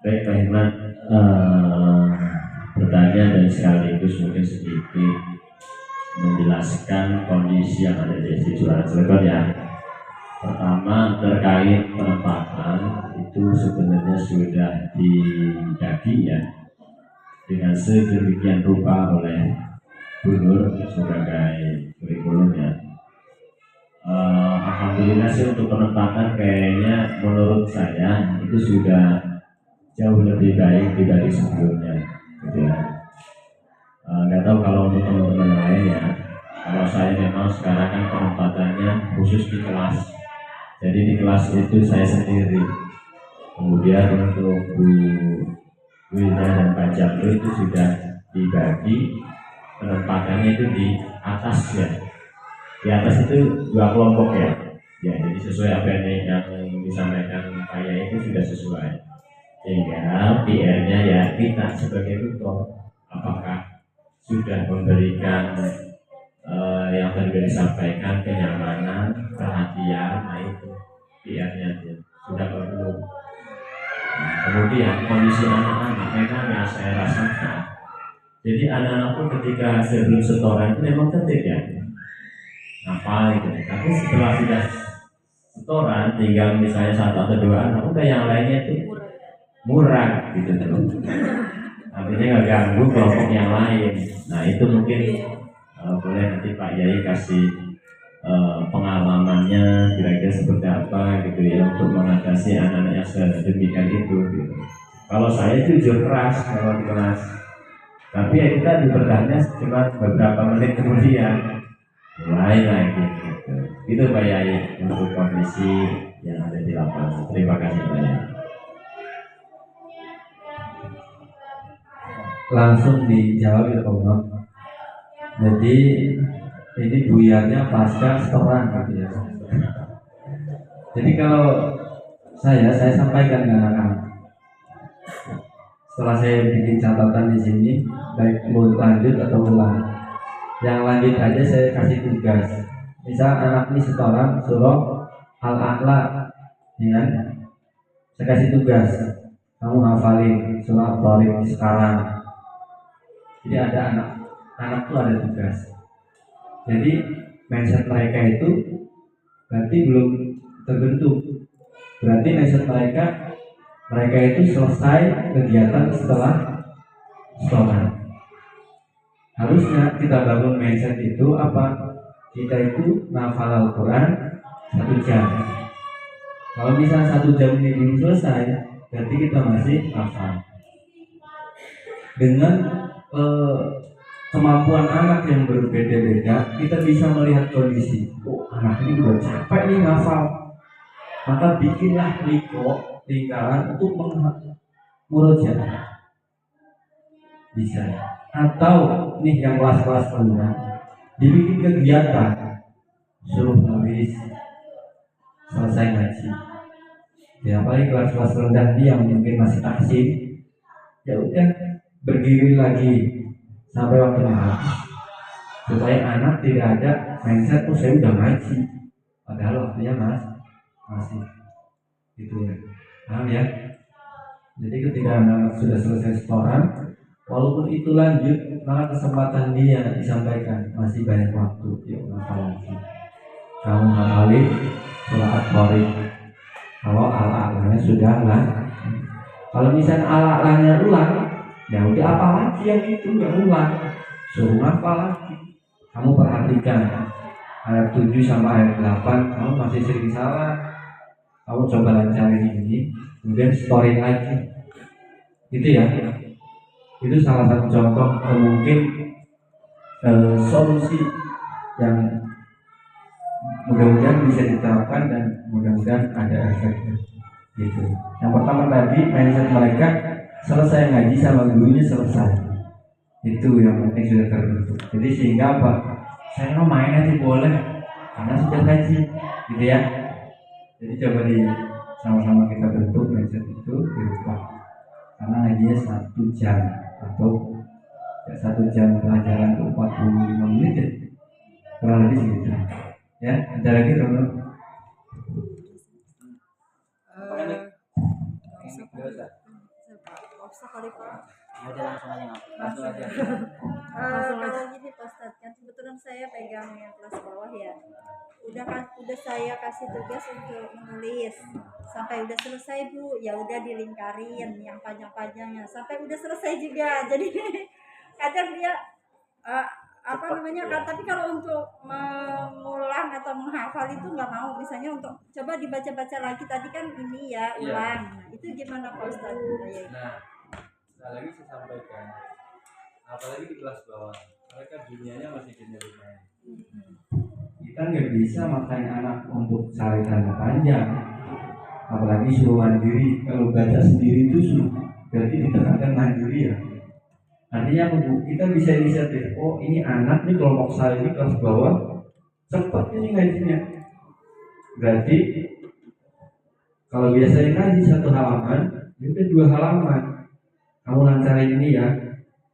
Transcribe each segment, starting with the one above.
Baik Pak Iman, bertanya dan sekaligus mungkin sedikit menjelaskan kondisi yang ada di Surat Cilegon ya. Pertama terkait penempatan itu sebenarnya sudah dibagi ya dengan sedemikian rupa oleh Gubernur sebagai kurikulumnya. Alhamdulillah sih untuk penempatan kayaknya menurut saya itu sudah jauh lebih baik dibanding sebelumnya gitu ya. Nggak tahu kalau untuk teman-teman lain ya. Kalau saya memang sekarang kan penempatannya khusus di kelas. Jadi di kelas itu saya sendiri. Kemudian untuk Bu Wilda dan Pak Jamil itu sudah dibagi penempatannya itu di atas ya. Di atas itu dua kelompok ya. Ya, jadi sesuai apa yang disampaikan Pak Yai itu sudah sesuai. Sehingga PR-nya ya kita sebagai tutor apakah sudah memberikan yang tadi disampaikan kenyamanan, perhatian, nah itu PR-nya sudah belum. Nah, kemudian kondisi anak-anak memang yang saya rasakan. Jadi anak-anak pun ketika sebelum setoran itu memang tertib ya, apa itu. Tapi setelah sudah setoran, tinggal misalnya satu atau dua anak, udah yang lainnya itu murah gitu loh. Artinya nggak ganggu kelompok yang lain. Nah itu mungkin boleh nanti Pak Yai kasih pengalamannya kira-kira seperti apa gitu ya untuk mengatasi anak-anak yang sedemikian itu gitu. Kalau saya jujur keras kalau di kelas, tapi ya kita bertahannya cuma beberapa menit kemudian mulai lagi gitu. Itu Pak Yai untuk kondisi yang ada di lapangan. Terima kasih Pak Yai. Langsung dijawab ya Pak Umar. Jadi ini buyarnya pasca setoran gitu ya. Jadi kalau saya sampaikan ke anak-anak. Setelah saya bikin catatan di sini, baik mau lanjut atau ulang. Yang lanjut aja saya kasih tugas. Misal anak ini setoran surah Al-A'la, ya. Saya kasih tugas. Kamu hafalin surah Al-Tariq sekarang. Jadi ada anak tuh ada tugas. Jadi mindset mereka itu berarti belum terbentuk. Berarti mindset mereka itu selesai kegiatan setelah sholat. Harusnya kita bangun mindset itu apa? Kita itu nafal Al-Quran 1 jam. Kalau misalnya 1 jam ini belum selesai, berarti kita masih hafal. Dengan kemampuan anak yang berbeda-beda, kita bisa melihat kondisi. Oh, anak ini udah capek nih ngafal. Maka bikinlah lingkaran untuk murojaah. Bisa. Atau nih yang kelas-kelas rendah, dibikin kegiatan, suruh nulis selesai ngaji. Ya, apalagi kelas-kelas rendah dia yang mungkin masih taksim, ya udah berdiri lagi sampai waktu habis, supaya anak tidak ada mindset oh saya udah ngaji padahal waktunya masih gitu ya. Paham ya? Jadi ketika anak sudah selesai setoran, walaupun itu lanjut, maka kesempatan dia disampaikan masih banyak waktu. Yuk hafal lagi. Kamu hafalin surah At-Tariq. Kalau ala-alanya sudah lah. Kalau misalnya ala-alanya ulang, ya udah apa lagi yang itu yang ulang. Suruh hafal lagi. Kamu perhatikan ayat 7 sampai ayat 8, kamu masih sering salah. Kamu coba lancarin ini, kemudian story lagi. Gitu ya. Itu salah satu contoh mungkin solusi yang mudah-mudahan bisa diterapkan dan mudah-mudahan ada efeknya. Gitu. Yang pertama tadi mindset mereka selesai ngaji sama gurunya selesai. Itu yang penting sudah terbentuk. Jadi sehingga apa? Saya mau main aja boleh karena sudah ngaji, gitu ya. Jadi coba sama-sama kita bentuk mindset itu dirubah. Karena ngajinya 1 jam atau ya 1 jam pelajaran itu 45 menit ya. Kurang lebih segitu. Ya, ada lagi teman-teman. usah kali Pak. Ya udah langsung aja nggak? Langsung aja. Kalau gini Pak Ustadz, kan kebetulan saya pegang yang kelas bawah ya. Udah saya kasih tugas untuk menulis sampai udah selesai Bu, ya udah dilingkarin yang panjang-panjangnya sampai udah selesai juga. Jadi kadang dia eh, apa namanya kan, tapi kalau untuk mengulang atau menghafal itu nggak mau. Misalnya untuk coba dibaca-baca lagi tadi kan ini ya Iya. ulang. Nah, itu gimana Pak Ustadz? Nah, sekali lagi saya sampaikan, apalagi di kelas bawah, mereka dunianya masih generika. Kita nggak bisa maksain anak untuk cari tanda panjang, apalagi suruh mandiri. Kalau baca sendiri itu berarti ditekankan mandiri ya. Artinya apa Bu? Kita bisa inisiatif. Oh ini anak nih kelompok saya ini kelas bawah, cepat ini ngajinya. Berarti kalau biasanya ngaji 1 halaman, itu 2 halaman. Kamu lancarin ini ya,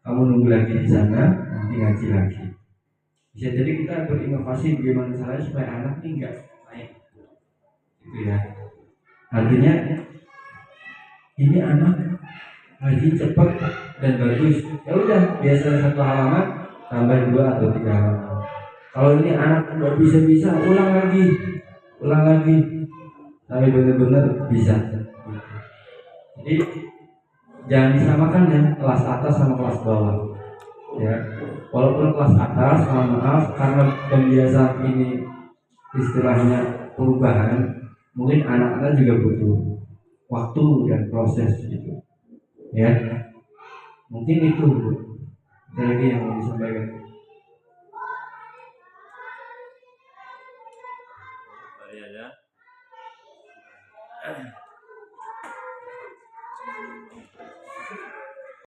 kamu nunggu lagi di sana, nanti ngaji lagi. Bisa jadi kita berinovasi bagaimana caranya supaya anak ini enggak naik, gitu ya. Artinya ini anak ngaji cepat dan bagus. Ya udah, biasa 1 halaman tambah 2 atau 3 halaman. Kalau ini anak nggak bisa, ulang lagi, sampai benar-benar bisa. Jadi jangan disamakan ya kelas atas sama kelas bawah. Ya, walaupun kelas atas, mohon maaf karena pembiasaan ini istilahnya perubahan, mungkin anak-anak juga butuh waktu dan proses gitu. Ya, mungkin itu lagi yang mau disampaikan. Mari aja.